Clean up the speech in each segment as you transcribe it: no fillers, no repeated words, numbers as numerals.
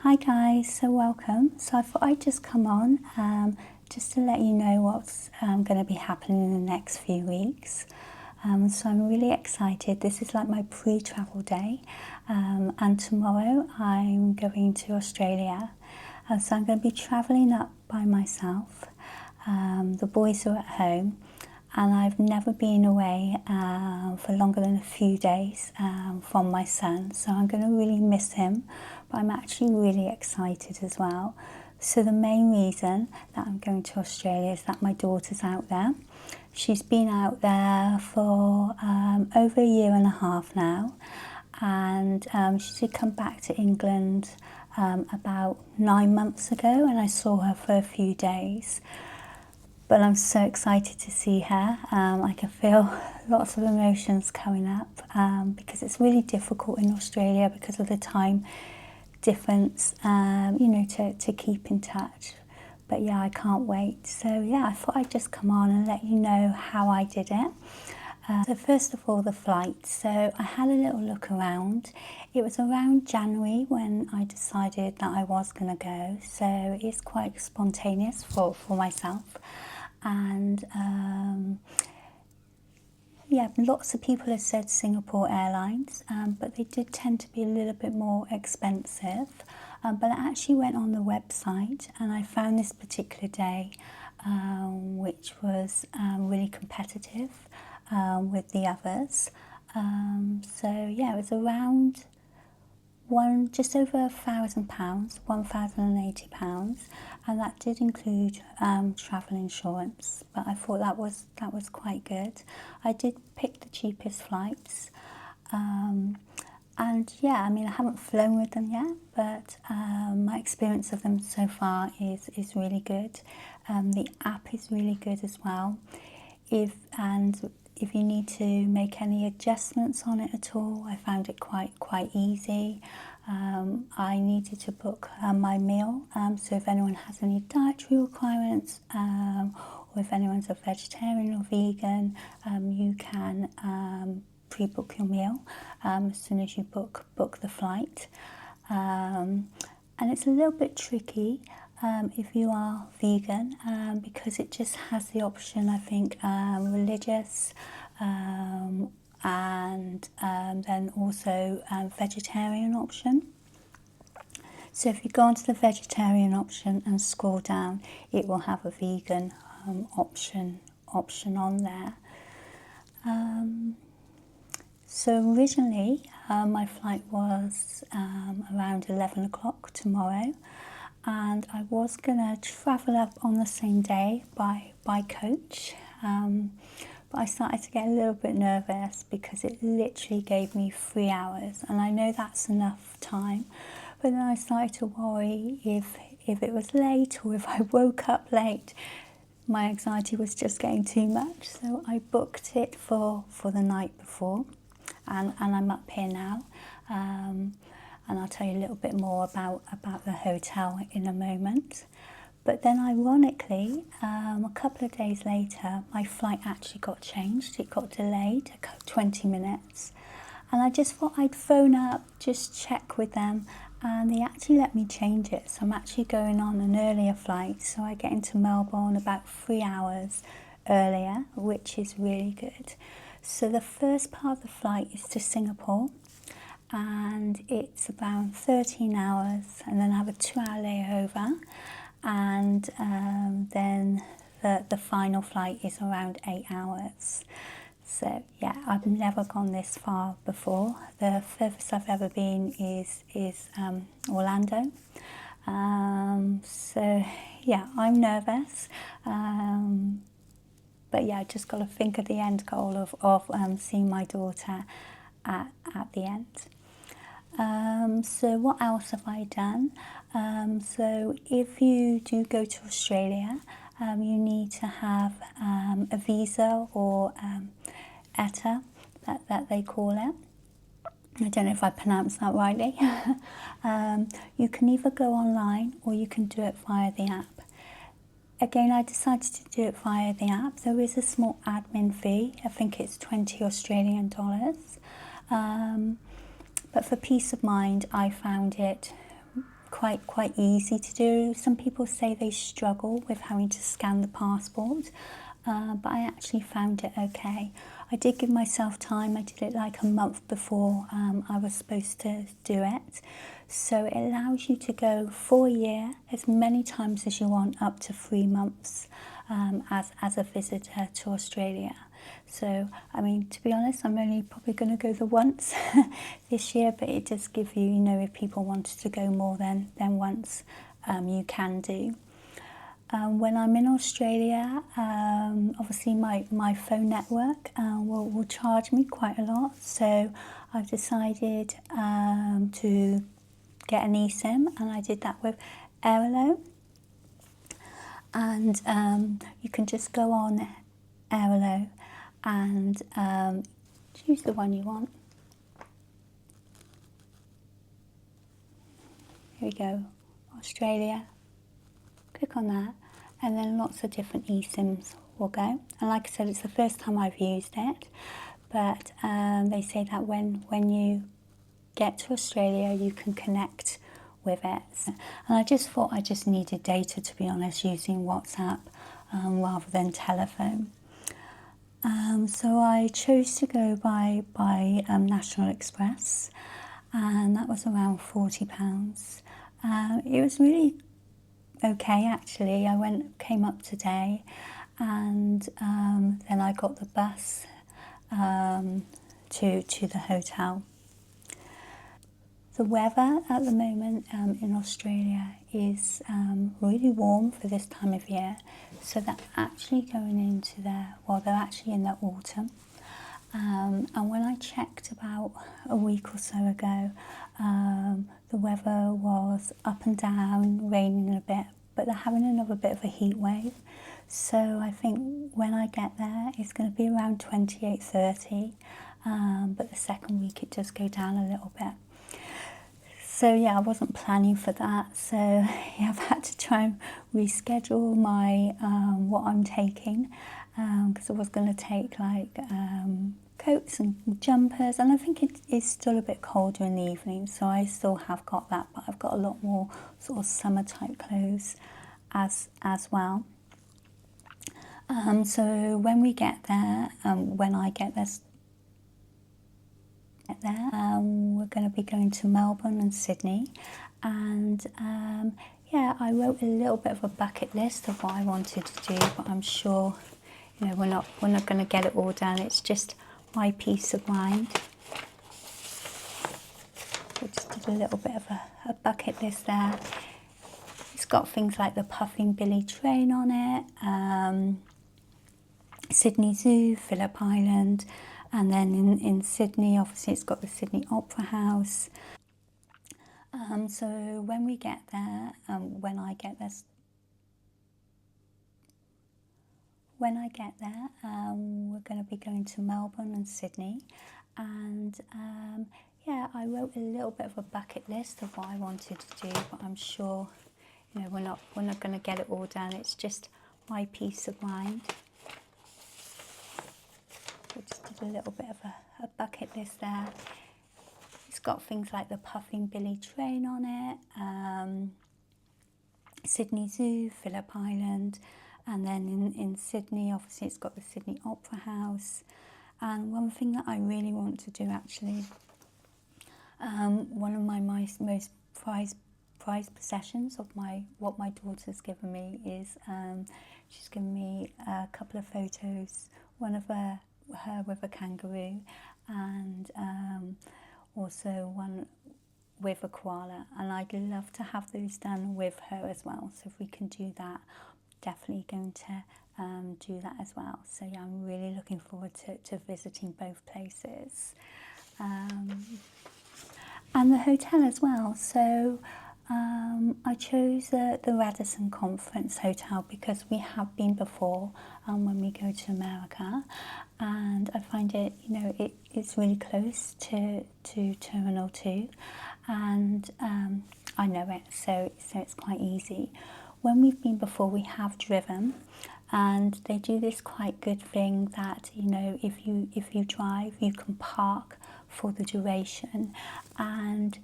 Hi guys, so welcome. So I thought I'd just come on just to let you know what's going to be happening in the next few weeks. So I'm really excited. This is like my pre-travel day, and tomorrow I'm going to Australia. So I'm going to be travelling up by myself. The boys are at home, and I've never been away for longer than a few days from my son, so I'm going to really miss him, but I'm actually really excited as well. So the main reason that I'm going to Australia is that my daughter's out there. She's been out there for over a year and a half now, and she did come back to England about 9 months ago, and I saw her for a few days. But I'm so excited to see her. I can feel lots of emotions coming up because it's really difficult in Australia because of the time difference, to keep in touch. But yeah, I can't wait. So yeah, I thought I'd just come on and let you know how I did it. So first of all, the flight. So I had a little look around. It was around January when I decided that I was going to go. So it's quite spontaneous for myself. And lots of people have said Singapore Airlines, but they did tend to be a little bit more expensive. But I actually went on the website and I found this particular day, which was really competitive with the others. So yeah, it was around just over £1,000, £1,080, and that did include travel insurance. But I thought that was quite good. I did pick the cheapest flights, and yeah, I mean I haven't flown with them yet, but my experience of them so far is really good. The app is really good as well. If you need to make any adjustments on it at all, I found it quite easy. I needed to book my meal, so if anyone has any dietary requirements, or if anyone's a vegetarian or vegan, you can pre-book your meal as soon as you book the flight. And it's a little bit tricky if you are vegan, because it just has the option, I think, religious, and then also vegetarian option. So if you go onto the vegetarian option and scroll down, it will have a vegan option on there. So originally my flight was around 11 o'clock tomorrow, and I was going to travel up on the same day by coach, but I started to get a little bit nervous because it literally gave me 3 hours, and I know that's enough time, but then I started to worry if it was late or if I woke up late. My anxiety was just getting too much, so I booked it for the night before, and I'm up here now. And I'll tell you a little bit more about the hotel in a moment. But then ironically, a couple of days later, my flight actually got changed. It got delayed 20 minutes. And I just thought I'd phone up, just check with them, and they actually let me change it. So I'm actually going on an earlier flight, so I get into Melbourne about 3 hours earlier, which is really good. So the first part of the flight is to Singapore, and it's about 13 hours, and then I have a 2-hour layover, and then the final flight is around 8 hours. So yeah, I've never gone this far before. The furthest I've ever been is Orlando. So yeah, I'm nervous, but yeah, I just got to think of the end goal of seeing my daughter at the end. So what else have I done? So if you do go to Australia, you need to have a visa, or ETA, that they call it. I don't know if I pronounced that rightly. You can either go online or you can do it via the app. Again, I decided to do it via the app. There is a small admin fee. I think it's 20 Australian dollars. But for peace of mind, I found it quite easy to do. Some people say they struggle with having to scan the passport, but I actually found it okay. I did give myself time. I did it like a month before I was supposed to do it. So it allows you to go for a year, as many times as you want, up to 3 months as a visitor to Australia. So, I mean, to be honest, I'm only probably going to go the once this year, but it does give you, you know, if people wanted to go more than once, you can do. When I'm in Australia, obviously my phone network will charge me quite a lot, so I've decided to get an eSIM, and I did that with airlines. And you can just go on airlines and choose the one you want. Here we go, Australia. Click on that, and then lots of different eSIMs will go. And like I said, it's the first time I've used it, but they say that when you get to Australia, you can connect with it. And I just thought I just needed data, to be honest, using WhatsApp rather than telephone. So I chose to go by National Express, and that was around £40. It was really okay, actually. I came up today, and then I got the bus to the hotel. The weather at the moment in Australia is really warm for this time of year, so they're actually going into they're actually in the autumn. And when I checked about a week or so ago, the weather was up and down, raining a bit, but they're having another bit of a heat wave. So I think when I get there, it's going to be around 28, 30, but the second week it does go down a little bit. So yeah, I wasn't planning for that, so yeah, I've had to try and reschedule my what I'm taking, because I was going to take like coats and jumpers, and I think it is still a bit colder in the evening, so I still have got that, but I've got a lot more sort of summer type clothes as well. So when we get there, when I get there, we're going to be going to Melbourne and Sydney, and yeah, I wrote a little bit of a bucket list of what I wanted to do, but I'm sure, you know, we're not going to get it all done. It's just my peace of mind. I just did a little bit of a bucket list there. It's got things like the Puffing Billy train on it, Sydney Zoo, Phillip Island, and then in Sydney, obviously it's got the Sydney Opera House. So when we get there, when I get there, we're going to be going to Melbourne and Sydney, and yeah, I wrote a little bit of a bucket list of what I wanted to do, but I'm sure, you know, we're not going to get it all done. It's just my peace of mind. I just did a little bit of a bucket list there. It's got things like the Puffing Billy train on it, Sydney Zoo, Phillip Island, and then in Sydney, obviously it's got the Sydney Opera House. And one thing that I really want to do, actually, one of my most prized possessions of what my daughter's given me is she's given me a couple of photos, one of her with a kangaroo, and also one with a koala, and I'd love to have those done with her as well. So if we can do that, definitely going to do that as well. So yeah, I'm really looking forward to visiting both places, and the hotel as well. So I chose the Radisson Conference Hotel because we have been before when we go to America, and I find it, you know, it's really close to Terminal 2, and I know it, so it's quite easy. When we've been before, we have driven, and they do this quite good thing that, you know, if you drive, you can park for the duration, and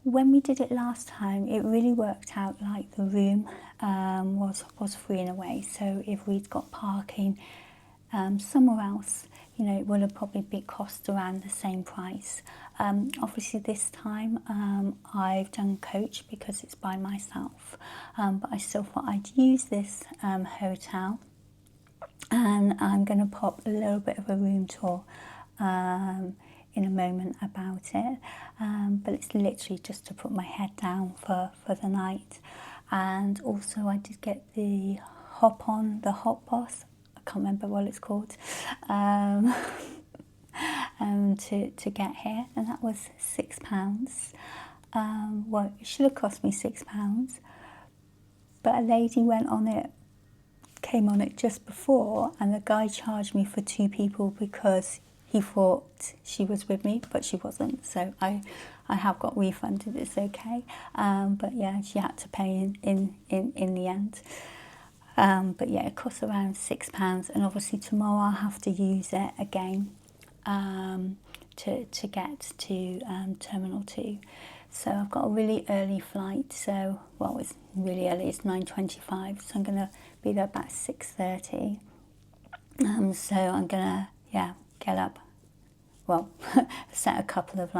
when we did it last time, it really worked out like the room was free in a way. So if we'd got parking somewhere else, you know, it would have probably been cost around the same price. Obviously this time I've done coach because it's by myself, but I still thought I'd use this hotel, and I'm going to pop a little bit of a room tour in a moment about it, but it's literally just to put my head down for the night. And also I did get the hot bus, I can't remember what it's called, to get here, and that was £6. Well, it should have cost me £6, but a lady came on it just before, and the guy charged me for 2 people because he thought she was with me, but she wasn't. So I have got refunded. It's okay. But yeah, she had to pay in the end. But yeah, it costs around £6, and obviously tomorrow I'll have to use it again to get to Terminal 2. So I've got a really early flight, so, well, it's really early, it's 9:25, so I'm going to be there about 6:30. So I'm going to, get up, well, set a couple of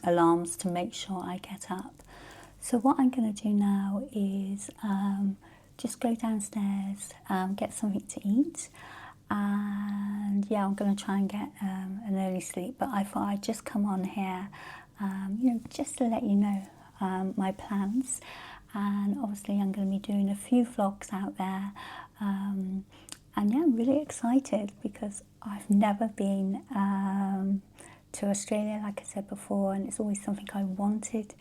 alarms to make sure I get up. So what I'm going to do now is just go downstairs, get something to eat, and yeah, I'm going to try and get an early sleep, but I thought I'd just come on here, you know, just to let you know my plans. And obviously I'm going to be doing a few vlogs out there, and yeah, I'm really excited because I've never been to Australia, like I said before, and it's always something I wanted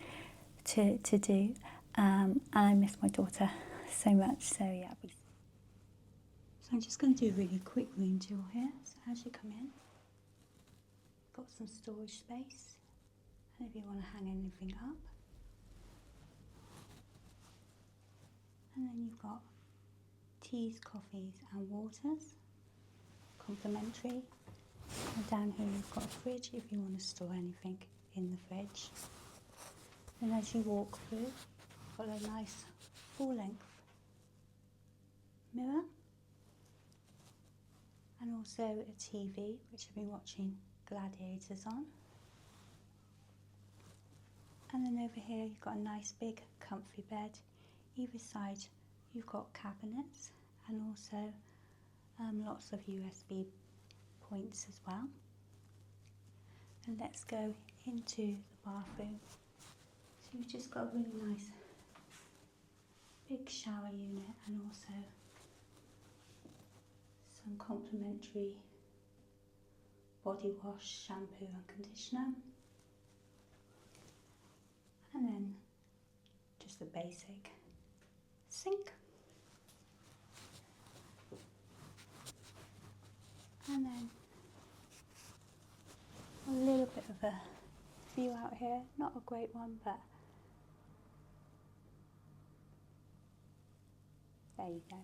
to do, and I miss my daughter so much. So yeah, so I'm just going to do a really quick room tour here. So as you come in, got some storage space, and if you want to hang anything up, and then you've got teas, coffees and waters, complimentary. And down here you've got a fridge if you want to store anything in the fridge. And as you walk through, you've got a nice full-length mirror, and also a TV, which I've been watching Gladiators on. And then over here you've got a nice big comfy bed. Either side you've got cabinets, and also lots of USB points as well. And let's go into the bathroom. So you've just got a really nice big shower unit, and also some complimentary body wash, shampoo and conditioner, and then just a basic sink, and then a little bit of a view out here. Not a great one, but there you go.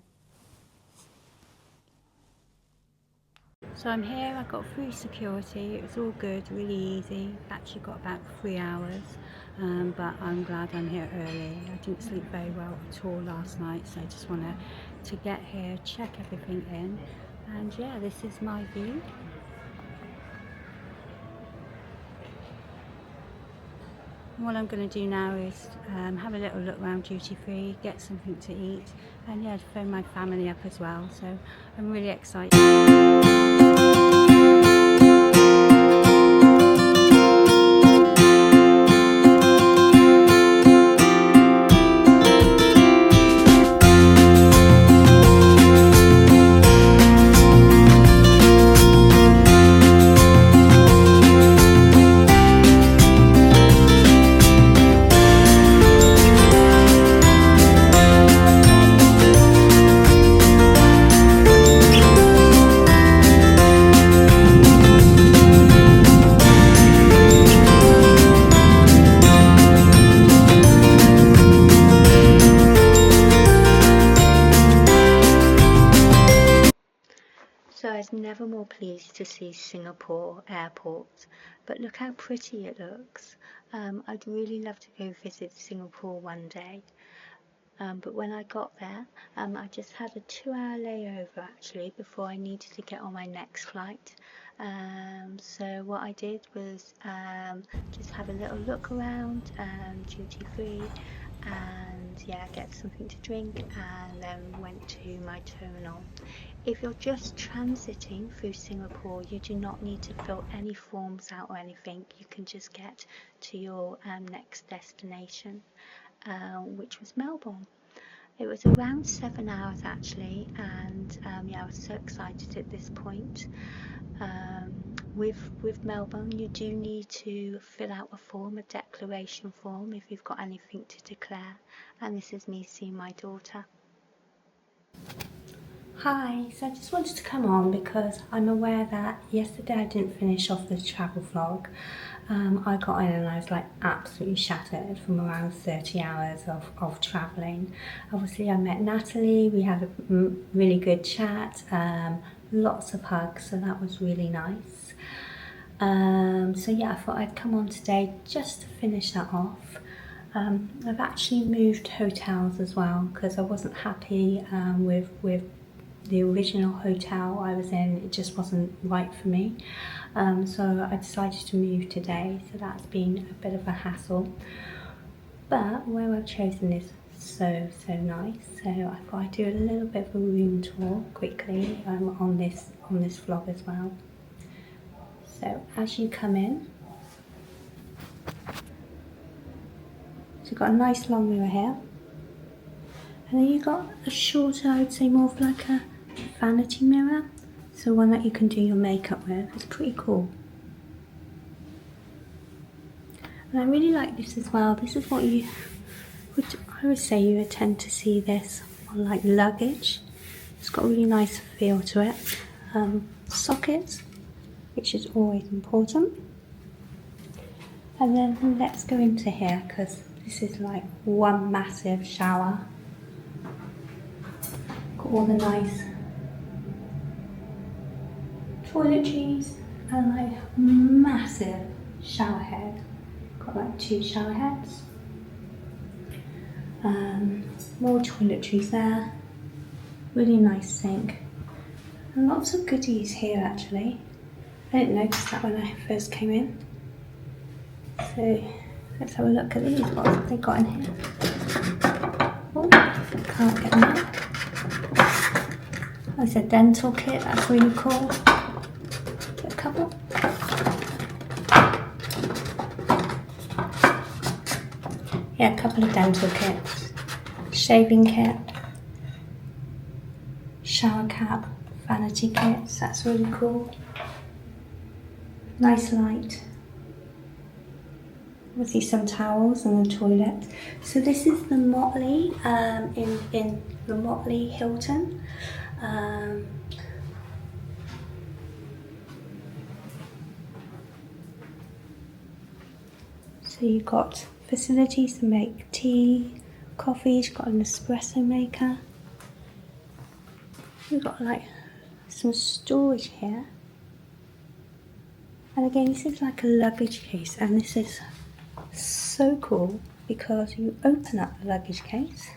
So I'm here, I got free security, it was all good, really easy. Actually got about 3 hours, but I'm glad I'm here early. I didn't sleep very well at all last night, so I just wanted to get here, check everything in, and yeah, this is my view. What I'm going to do now is have a little look around duty free, get something to eat, and yeah, phone my family up as well, so I'm really excited. So I was never more pleased to see Singapore airport, but look how pretty it looks. I'd really love to go visit Singapore one day. But when I got there, I just had a 2-hour layover actually before I needed to get on my next flight. So what I did was just have a little look around, duty free, and yeah, get something to drink, and then went to my terminal. If you're just transiting through Singapore, you do not need to fill any forms out or anything. You can just get to your next destination, which was Melbourne. It was around 7 hours actually, and yeah, I was so excited at this point. With Melbourne, you do need to fill out a form, a declaration form, if you've got anything to declare. And this is me seeing my daughter. Hi, so I just wanted to come on because I'm aware that yesterday I didn't finish off the travel vlog. I got in and I was like absolutely shattered from around 30 hours of travelling. Obviously I met Natalie, we had a really good chat, lots of hugs, so that was really nice. So yeah, I thought I'd come on today just to finish that off. I've actually moved hotels as well because I wasn't happy with the original hotel I was in. It just wasn't right for me. So I decided to move today, so that's been a bit of a hassle. But where I've chosen is so nice, so I thought I'd do a little bit of a room tour quickly on this vlog as well. So as you come in, so you've got a nice long mirror here, and then you've got a shorter, I would say more of like a vanity mirror, so one that you can do your makeup with. It's pretty cool. And I really like this as well. This is what I would say you would tend to see this on like luggage. It's got a really nice feel to it. Sockets, which is always important. And then let's go into here because this is like one massive shower. Got all the nice toiletries and like massive shower head. Got like 2 shower heads. More toiletries there. Really nice sink. And lots of goodies here actually. I didn't notice that when I first came in. So let's have a look at these. What have they got in here? Oh, can't get them out. Oh, it's a dental kit, that's really cool. A couple. Yeah, a couple of dental kits. Shaving kit. Shower cap. Vanity kits, that's really cool. Nice light. Obviously some towels and the toilet. So this is the Motley in the Motley Hilton. So you've got facilities to make tea, coffee, you've got an espresso maker. You've got like some storage here. And again, this is like a luggage case, and this is so cool because you open up the luggage case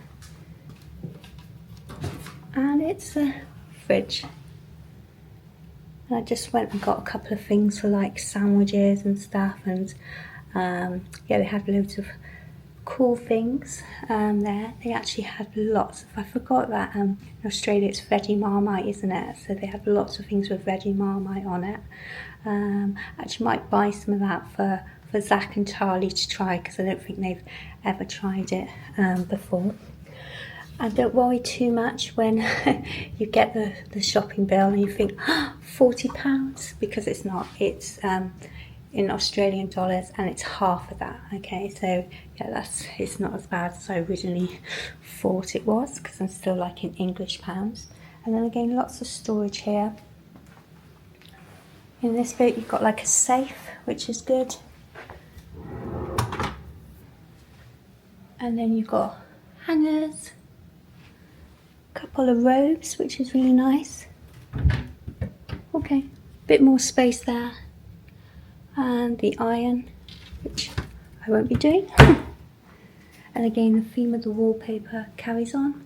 and it's a fridge. And I just went and got a couple of things for like sandwiches and stuff, and yeah, they had loads of cool things there. They actually had lots of, I forgot that in Australia it's veggie marmite, isn't it? So they had lots of things with veggie marmite on it. Actually might buy some of that for Zach and Charlie to try because I don't think they've ever tried it before. And don't worry too much when you get the shopping bill and you think, oh, £40, because it's not. It's in Australian dollars and it's half of that. Okay, so yeah, it's not as bad as I originally thought it was because I'm still like in English pounds. And then again, lots of storage here. In this bit, you've got like a safe, which is good. And then you've got hangers, a couple of robes, which is really nice. Okay, bit more space there. And the iron, which I I won't be doing. And again, the theme of the wallpaper carries on.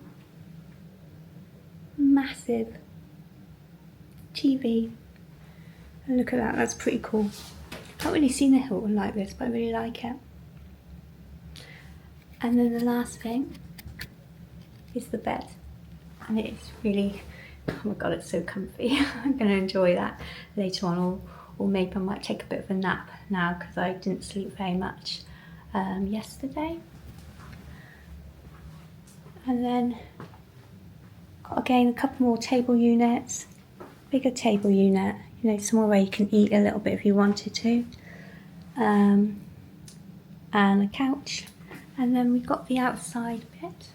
Massive TV. And look at that, that's pretty cool. I've not really seen a Hilton like this, but I really like it. And then the last thing is the bed. And it is really, oh my god, it's so comfy. I'm going to enjoy that later on, or maybe I might take a bit of a nap now because I didn't sleep very much yesterday. And then got again a couple more table units, bigger table unit, you know, somewhere where you can eat a little bit if you wanted to, and a couch. And then we've got the outside bit.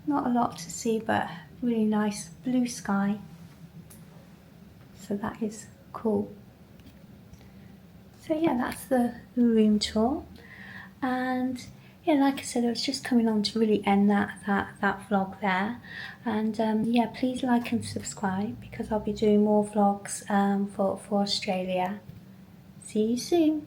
Not a lot to see, but really nice blue sky. So that is cool. So yeah, that's the room tour. And yeah, like I said, I was just coming on to really end that vlog there. And yeah, please like and subscribe because I'll be doing more vlogs for Australia. See you soon.